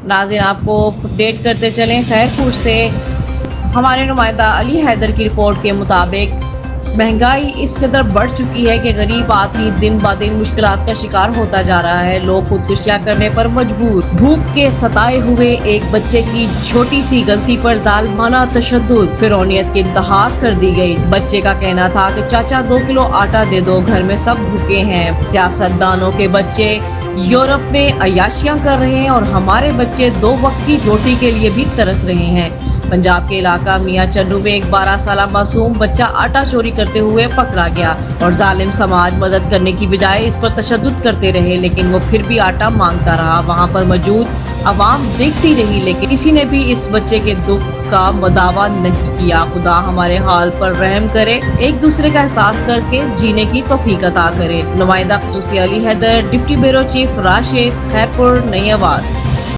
ناظرین آپ کو اپڈیٹ کرتے چلیں خیرپور سے ہمارے نمائندہ علی حیدر کی رپورٹ کے مطابق مہنگائی اس قدر بڑھ چکی ہے کہ غریب آدمی دن بہ دن مشکلات کا شکار ہوتا جا رہا ہے. لوگ خودکشیاں کرنے پر مجبور. بھوک کے ستائے ہوئے ایک بچے کی چھوٹی سی غلطی پر ظالمانہ تشدد, فرعونیت کی انتہا کر دی گئی. بچے کا کہنا تھا کہ چاچا 2 کلو آٹا دے دو, گھر میں سب بھوکے ہیں. سیاست دانوں کے بچے یورپ میں عیاشیاں کر رہے ہیں اور ہمارے بچے 2 وقت کی روٹی کے لیے بھی ترس رہے ہیں. پنجاب کے علاقہ میاں چنو میں ایک 12 سالہ معصوم بچہ آٹا چوری کرتے ہوئے پکڑا گیا اور ظالم سماج مدد کرنے کی بجائے اس پر تشدد کرتے رہے, لیکن وہ پھر بھی آٹا مانگتا رہا. وہاں پر موجود عوام دیکھتی رہی لیکن کسی نے بھی اس بچے کے دکھ کا مداوا نہیں کیا. خدا ہمارے حال پر رحم کرے, ایک دوسرے کا احساس کر کے جینے کی توفیق عطا کرے. نمائندہ خصوصی Ali Haider, deputy bureau chief Rashid, Khairpur, نئی آواز.